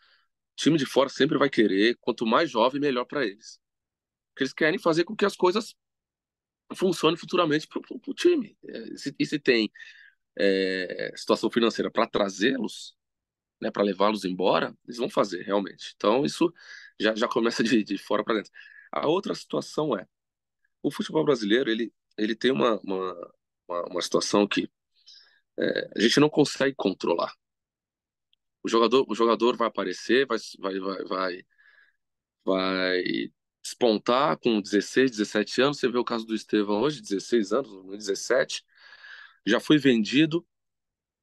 Speaker 2: time de fora sempre vai querer, quanto mais jovem, melhor para eles. Porque eles querem fazer com que as coisas funcionem futuramente para o time. E se tem situação financeira para trazê-los, né, para levá-los embora, eles vão fazer realmente. Então isso já começa de fora para dentro. A outra situação o futebol brasileiro ele tem uma situação que a gente não consegue controlar. O jogador vai aparecer, vai despontar com 16, 17 anos. Você vê o caso do Estevão hoje, 16 anos, 17, já foi vendido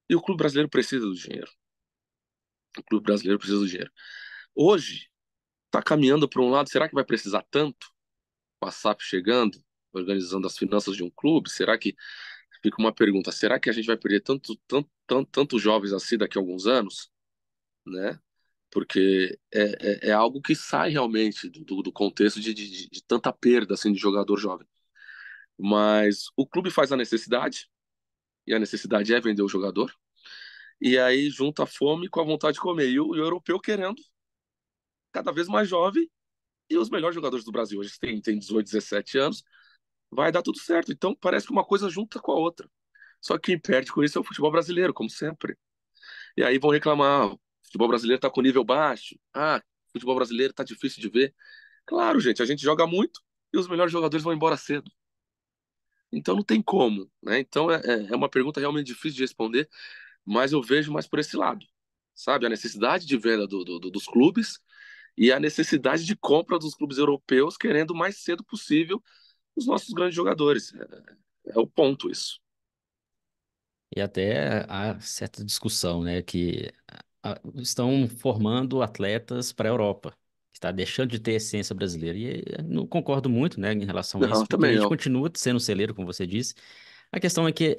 Speaker 2: e o clube brasileiro precisa do dinheiro. O clube brasileiro precisa do dinheiro. Hoje, está caminhando para um lado, será que vai precisar tanto? Com a SAF chegando, organizando as finanças de um clube, será que fica uma pergunta, será que a gente vai perder tantos jovens assim daqui a alguns anos, né? Porque é algo que sai realmente do contexto de tanta perda assim de jogador jovem. Mas o clube faz a necessidade, e a necessidade é vender o jogador, e aí junta a fome com a vontade de comer. E o europeu querendo cada vez mais jovem, e os melhores jogadores do Brasil hoje tem 18, 17 anos, vai dar tudo certo. Então parece que uma coisa junta com a outra. Só que quem perde com isso é o futebol brasileiro, como sempre. E aí vão reclamar, o futebol brasileiro tá com nível baixo. Ah, o futebol brasileiro tá difícil de ver. Claro, gente, a gente joga muito e os melhores jogadores vão embora cedo. Então não tem como, né? Então é uma pergunta realmente difícil de responder, mas eu vejo mais por esse lado, sabe? A necessidade de venda dos clubes e a necessidade de compra dos clubes europeus querendo o mais cedo possível os nossos grandes jogadores. É o ponto isso.
Speaker 1: E até há certa discussão, né, que estão formando atletas para a Europa, que está deixando de ter a essência brasileira. E não concordo muito, né, em relação a
Speaker 2: Não,
Speaker 1: isso, porque a
Speaker 2: também
Speaker 1: gente
Speaker 2: não.
Speaker 1: continua sendo celeiro, como você disse. A questão é que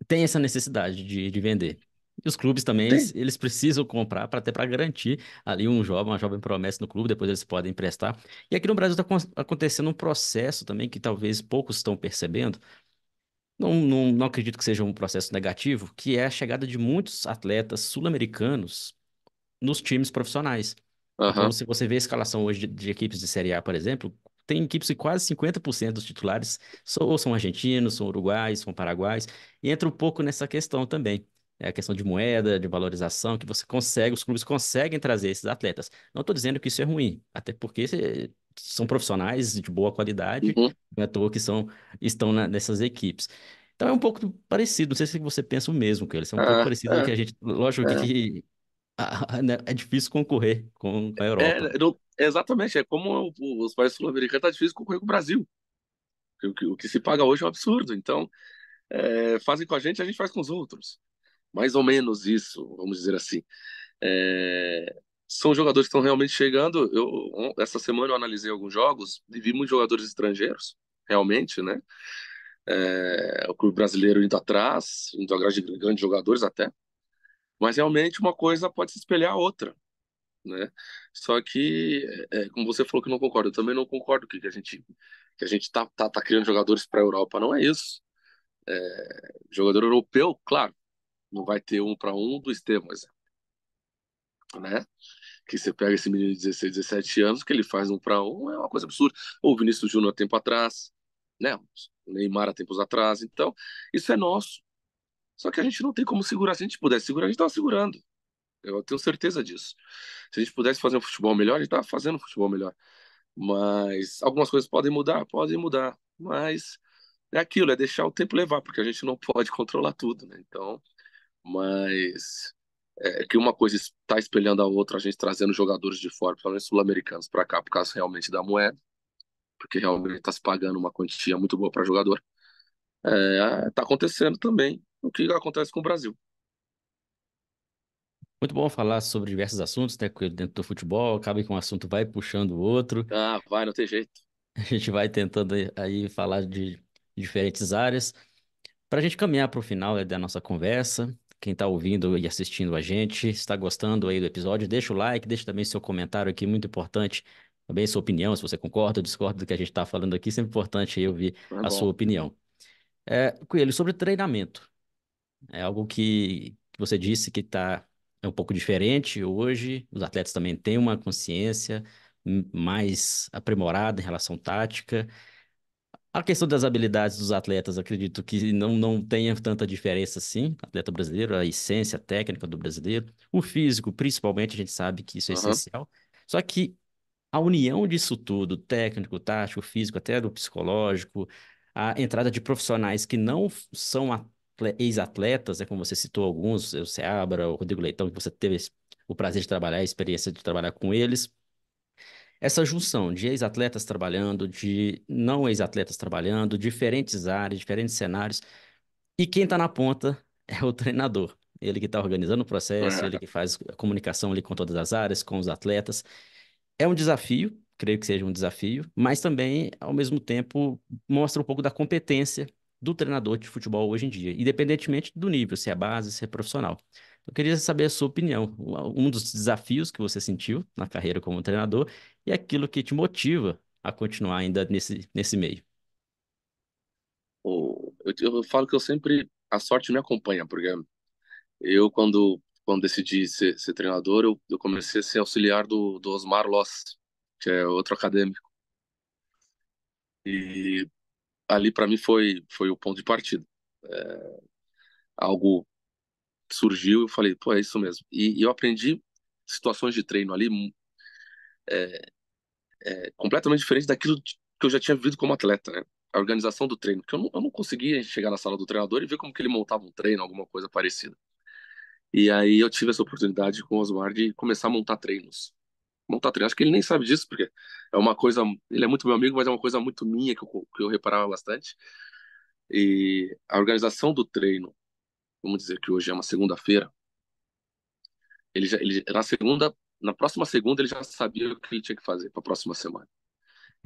Speaker 1: tem essa necessidade de vender. E os clubes também,
Speaker 2: Tem.
Speaker 1: eles precisam comprar para até para garantir ali um jovem, uma jovem promessa no clube, depois eles podem emprestar. E aqui no Brasil está acontecendo um processo também que talvez poucos estão percebendo. Não acredito que seja um processo negativo, que é a chegada de muitos atletas sul-americanos nos times profissionais. Então,
Speaker 2: Aham.
Speaker 1: se você vê a escalação hoje de equipes de Série A, por exemplo, tem equipes que quase 50% dos titulares ou são argentinos, são uruguais, são paraguaios, e entra um pouco nessa questão também. É a questão de moeda, de valorização, que você consegue, os clubes conseguem trazer esses atletas. Não estou dizendo que isso é ruim, até porque são profissionais de boa qualidade,
Speaker 2: Uhum.
Speaker 1: não é à toa que estão nessas equipes. Então é um pouco parecido, não sei se você pensa o mesmo, que eles é um pouco
Speaker 2: Ah,
Speaker 1: parecido do que a gente. Lógico
Speaker 2: é.
Speaker 1: que né, é difícil concorrer com a Europa.
Speaker 2: Exatamente, é como os países sul-americanos tá difícil concorrer com o Brasil. O que se paga hoje é um absurdo. Então, fazem com a gente faz com os outros. Mais ou menos isso, vamos dizer assim. É, são jogadores que estão realmente chegando. Essa semana eu analisei alguns jogos e vi muitos jogadores estrangeiros, realmente, né? O clube brasileiro indo atrás, indo atrás de grandes jogadores até. Mas realmente uma coisa pode se espelhar a outra, né? Só que, como você falou que não concorda, eu também não concordo que a gente tá criando jogadores para a Europa. Não é isso. Jogador europeu, claro, não vai ter um para um do Estevam, né? Que você pega esse menino de 16, 17 anos, que ele faz um para um, é uma coisa absurda. Ou o Vinícius Júnior há tempo atrás, né? O Neymar há tempos atrás. Então, isso é nosso. Só que a gente não tem como segurar. Se a gente pudesse segurar, a gente estava segurando. Eu tenho certeza disso. Se a gente pudesse fazer um futebol melhor, a gente estava fazendo um futebol melhor. Mas algumas coisas podem mudar, podem mudar. Mas é aquilo, é deixar o tempo levar, porque a gente não pode controlar tudo, né? Então, mas que uma coisa está espelhando a outra, a gente trazendo jogadores de fora, principalmente sul-americanos, para cá, por causa realmente da moeda, porque realmente está se pagando uma quantia muito boa para jogador. Tá acontecendo também o que acontece com o Brasil.
Speaker 1: Muito bom falar sobre diversos assuntos, né, dentro do futebol, acaba que um assunto vai puxando o outro,
Speaker 2: Ah, vai, não tem jeito.
Speaker 1: a gente vai tentando aí falar de diferentes áreas. Para a gente caminhar para o final, da nossa conversa, quem está ouvindo e assistindo a gente, está gostando aí do episódio, deixa o like, deixa também seu comentário aqui, muito importante. Também sua opinião, se você concorda ou discorda do que a gente está falando aqui, sempre importante aí ouvir
Speaker 2: É
Speaker 1: a sua
Speaker 2: bom.
Speaker 1: opinião. Coelho, sobre treinamento, é algo que você disse que é um pouco diferente hoje, os atletas também têm uma consciência mais aprimorada em relação tática. A questão das habilidades dos atletas, acredito que não tenha tanta diferença assim. Atleta brasileiro, a essência técnica do brasileiro. O físico, principalmente, a gente sabe que isso é
Speaker 2: Aham.
Speaker 1: essencial. Só que a união disso tudo, técnico, tático, físico, até do psicológico, a entrada de profissionais que não são ex-atletas, como você citou alguns, o Seabra, o Rodrigo Leitão, que você teve o prazer de trabalhar, a experiência de trabalhar com eles. Essa junção de ex-atletas trabalhando, de não ex-atletas trabalhando, diferentes áreas, diferentes cenários, e quem está na ponta é o treinador. Ele que está organizando o processo, ele
Speaker 2: É.
Speaker 1: que faz a comunicação ali com todas as áreas, com os atletas. É um desafio, creio que seja um desafio, mas também, ao mesmo tempo, mostra um pouco da competência do treinador de futebol hoje em dia, independentemente do nível, se é base, se é profissional. Eu queria saber a sua opinião, um dos desafios que você sentiu na carreira como treinador e aquilo que te motiva a continuar ainda nesse meio.
Speaker 2: Eu falo que eu sempre. A sorte me acompanha, porque eu, quando decidi ser treinador, eu comecei a ser auxiliar do Osmar Loss, que é outro acadêmico. E ali, para mim, foi o ponto de partida. Algo surgiu e eu falei, pô, é isso mesmo. E eu aprendi situações de treino ali completamente diferentes daquilo que eu já tinha vivido como atleta, né? A organização do treino, porque eu não conseguia chegar na sala do treinador e ver como que ele montava um treino, alguma coisa parecida. E aí eu tive essa oportunidade com o Osmar de começar a montar treinos. Montar treinos, acho que ele nem sabe disso, porque é uma coisa, ele é muito meu amigo, mas é uma coisa muito minha que eu reparava bastante. E a organização do treino, vamos dizer que hoje é uma segunda-feira, na próxima segunda ele já sabia o que ele tinha que fazer para a próxima semana.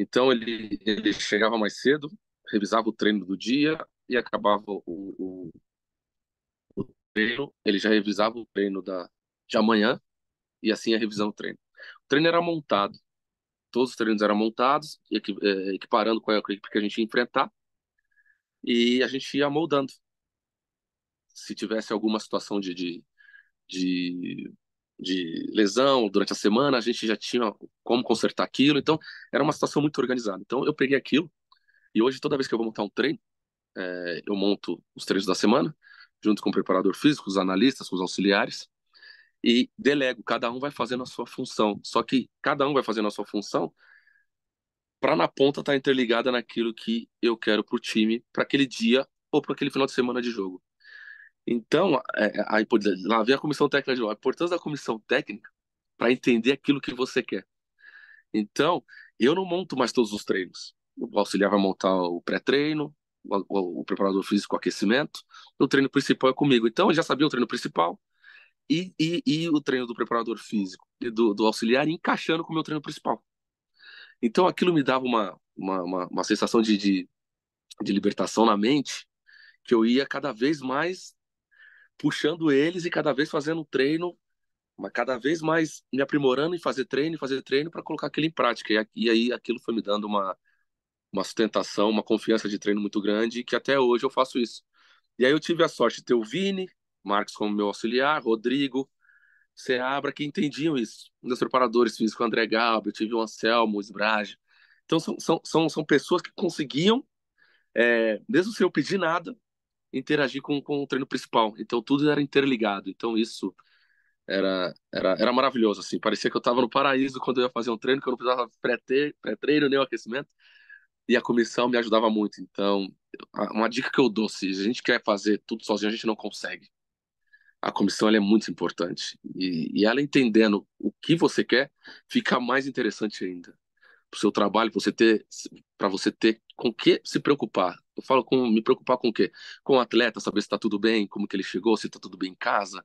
Speaker 2: Então ele chegava mais cedo, revisava o treino do dia e acabava o treino, ele já revisava o treino de amanhã e assim a revisão do treino. O treino era montado, todos os treinos eram montados, equiparando com a equipe que a gente ia enfrentar e a gente ia moldando. Se tivesse alguma situação de, de lesão durante a semana, a gente já tinha como consertar aquilo, então era uma situação muito organizada. Então eu peguei aquilo e hoje toda vez que eu vou montar um treino, eu monto os treinos da semana, junto com o preparador físico, os analistas, com os auxiliares, e delego, cada um vai fazendo a sua função. Só que cada um vai fazendo a sua função para na ponta estar interligada naquilo que eu quero para o time, para aquele dia ou para aquele final de semana de jogo. Então, lá vem a comissão técnica de novo. A importância da comissão técnica para entender aquilo que você quer. Então, eu não monto mais todos os treinos. O auxiliar vai montar o pré-treino, o preparador físico, o aquecimento. O treino principal é comigo. Então, eu já sabia o treino principal e o treino do preparador físico e do auxiliar encaixando com o meu treino principal. Então, aquilo me dava uma sensação de libertação na mente, que eu ia cada vez mais puxando eles e cada vez fazendo um treino, mas cada vez mais me aprimorando em fazer treino para colocar aquilo em prática. E aí aquilo foi me dando uma sustentação, uma confiança de treino muito grande, que até hoje eu faço isso. E aí eu tive a sorte de ter o Vini, Marcos como meu auxiliar, Rodrigo, Seabra, que entendiam isso. Um dos preparadores físicos, o André Galbi, eu tive o Anselmo, o Sbrage. Então são pessoas que conseguiam, mesmo sem eu pedir nada, interagir com o treino principal. Então tudo era interligado. Então isso era maravilhoso, assim. Parecia que eu estava no paraíso quando eu ia fazer um treino, que eu não precisava pré-treino nem o aquecimento. E a comissão me ajudava muito. Então, uma dica que eu dou, se a gente quer fazer tudo sozinho, a gente não consegue. A comissão ela é muito importante. E ela entendendo o que você quer, fica mais interessante ainda. Para o seu trabalho, para você ter com o que se preocupar. Eu falo com me preocupar com o quê? Com o atleta, saber se está tudo bem, como que ele chegou, se está tudo bem em casa.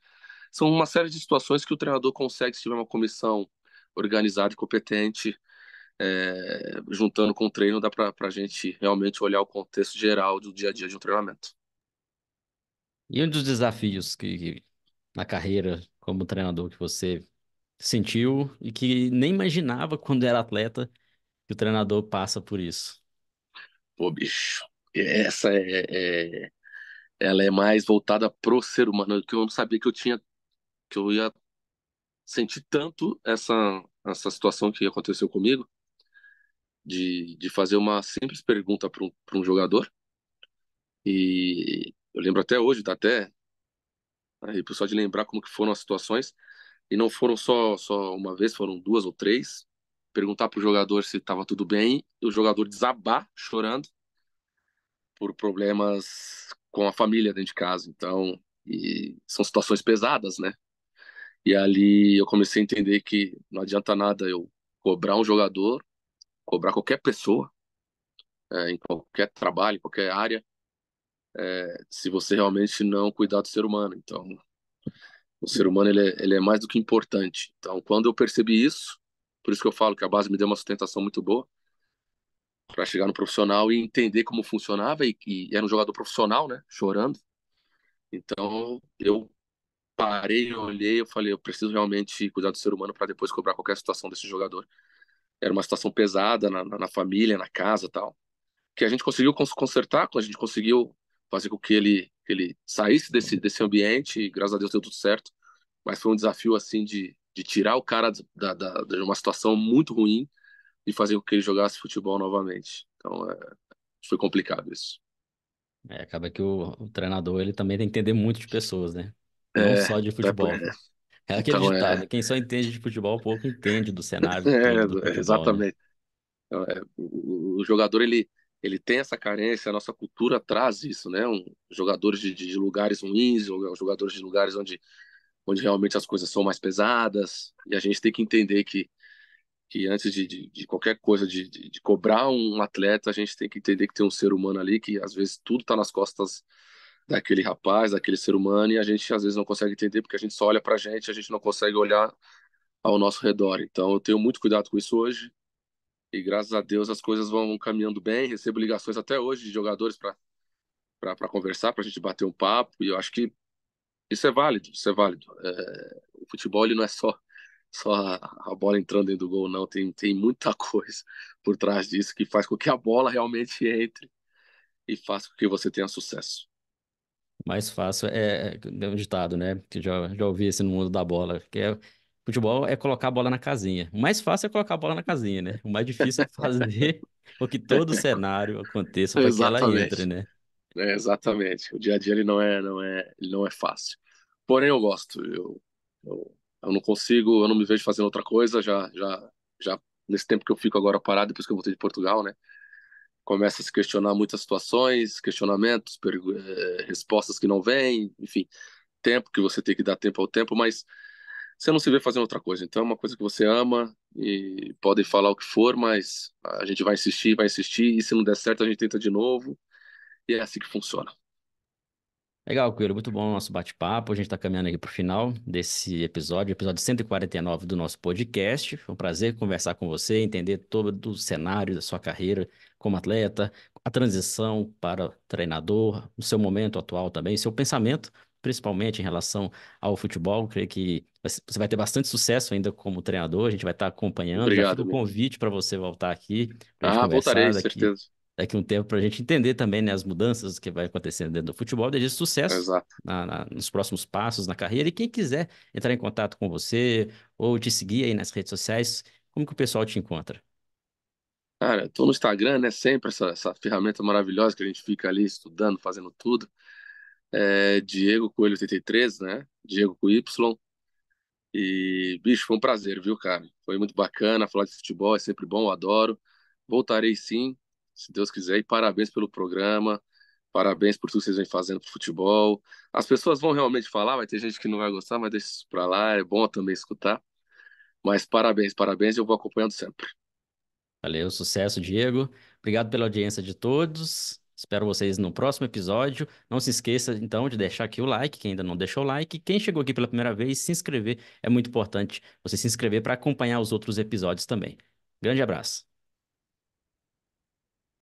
Speaker 2: São uma série de situações que o treinador consegue se tiver uma comissão organizada e competente, juntando com o treino, dá para a gente realmente olhar o contexto geral do dia a dia de um treinamento.
Speaker 1: E um dos desafios na carreira como treinador que você sentiu e que nem imaginava quando era atleta que o treinador passa por isso?
Speaker 2: Pô, bicho, essa ela é mais voltada pro ser humano, que eu não sabia que eu ia sentir tanto essa situação que aconteceu comigo, de fazer uma simples pergunta para um jogador. E eu lembro até hoje, dá até aí, pessoal, de lembrar como que foram as situações. E não foram só uma vez, foram duas ou três. Perguntar pro jogador se estava tudo bem, e o jogador desabar chorando por problemas com a família dentro de casa. Então, e são situações pesadas, né? E ali eu comecei a entender que não adianta nada eu cobrar um jogador, cobrar qualquer pessoa, em qualquer trabalho, em qualquer área, se você realmente não cuidar do ser humano. Então, o ser humano ele é mais do que importante. Então, quando eu percebi isso, por isso que eu falo que a base me deu uma sustentação muito boa para chegar no profissional e entender como funcionava e era um jogador profissional, né, chorando. Então, eu parei, eu olhei, eu falei, eu preciso realmente cuidar do ser humano para depois cobrar qualquer situação desse jogador. Era uma situação pesada na família, na casa, tal, que a gente conseguiu consertar, a gente conseguiu fazer com que ele saísse desse ambiente e graças a Deus deu tudo certo. Mas foi um desafio assim de tirar o cara de uma situação muito ruim e fazer com que ele jogasse futebol novamente. Então foi complicado isso.
Speaker 1: Acaba que o treinador ele também tem que entender muito de pessoas, né? Não
Speaker 2: É,
Speaker 1: só de futebol. É aquele
Speaker 2: então
Speaker 1: ditado,
Speaker 2: é,
Speaker 1: né? Quem só entende de futebol, pouco entende do cenário todo do futebol, né?
Speaker 2: exatamente. Então, o jogador ele tem essa carência, a nossa cultura traz isso, né? Jogadores de lugares ruins, jogadores de lugares onde realmente as coisas são mais pesadas, e a gente tem que entender que antes de qualquer coisa, de cobrar um atleta, a gente tem que entender que tem um ser humano ali, que às vezes tudo está nas costas daquele rapaz, daquele ser humano, e a gente às vezes não consegue entender porque a gente só olha pra gente, a gente não consegue olhar ao nosso redor. Então eu tenho muito cuidado com isso hoje, e graças a Deus as coisas vão caminhando bem. Recebo ligações até hoje de jogadores para conversar, para a gente bater um papo, e eu acho que isso é válido, isso é válido. O futebol ele não é só a bola entrando dentro do gol, não. Tem muita coisa por trás disso que faz com que a bola realmente entre e faça com que você tenha sucesso.
Speaker 1: Mais fácil é um ditado, né? Que já ouvi esse no mundo da bola, futebol é colocar a bola na casinha. O mais fácil é colocar a bola na casinha, né? O mais difícil é fazer com que todo o cenário aconteça para que ela entre,
Speaker 2: Exatamente.
Speaker 1: né?
Speaker 2: Exatamente. O dia a dia ele não é fácil. Porém, eu gosto. Eu não consigo, eu não me vejo fazendo outra coisa. Já nesse tempo que eu fico agora parado, depois que eu voltei de Portugal, né? Começa a se questionar muitas situações, questionamentos, respostas que não vêm, enfim, tempo que você tem que dar tempo ao tempo, mas você não se vê fazendo outra coisa. Então é uma coisa que você ama e podem falar o que for, mas a gente vai insistir, e se não der certo, a gente tenta de novo, e é assim que funciona.
Speaker 1: Legal, Coelho, muito bom o nosso bate-papo. A gente está caminhando aqui para o final desse episódio 149 do nosso podcast. Foi um prazer conversar com você, entender todo o cenário da sua carreira como atleta, a transição para treinador, o seu momento atual também, seu pensamento, principalmente em relação ao futebol. Creio que você vai ter bastante sucesso ainda como treinador. A gente vai estar acompanhando. Já fica
Speaker 2: Obrigado,
Speaker 1: o
Speaker 2: amigo.
Speaker 1: convite para você voltar aqui, para a gente
Speaker 2: Ah, voltarei,
Speaker 1: conversar daqui
Speaker 2: certeza.
Speaker 1: daqui a um tempo para a gente entender também, né, as mudanças que vai acontecendo dentro do futebol. Desejo sucesso
Speaker 2: Exato.
Speaker 1: nos próximos passos na carreira. E quem quiser entrar em contato com você ou te seguir aí nas redes sociais, como que o pessoal te encontra?
Speaker 2: Cara, eu tô no Instagram, né? Sempre essa ferramenta maravilhosa que a gente fica ali estudando, fazendo tudo. É Diego Coelho 83, né? Diego com Y. E, bicho, foi um prazer, viu, cara? Foi muito bacana falar de futebol, é sempre bom, eu adoro. Voltarei sim, se Deus quiser, e parabéns pelo programa, parabéns por tudo que vocês vêm fazendo pro futebol. As pessoas vão realmente falar, vai ter gente que não vai gostar, mas deixa isso pra lá, é bom também escutar. Mas parabéns, parabéns, eu vou acompanhando sempre.
Speaker 1: Valeu, sucesso, Diego. Obrigado pela audiência de todos. Espero vocês no próximo episódio. Não se esqueça, então, de deixar aqui o like, quem ainda não deixou o like. Quem chegou aqui pela primeira vez, se inscrever. É muito importante você se inscrever para acompanhar os outros episódios também. Grande abraço.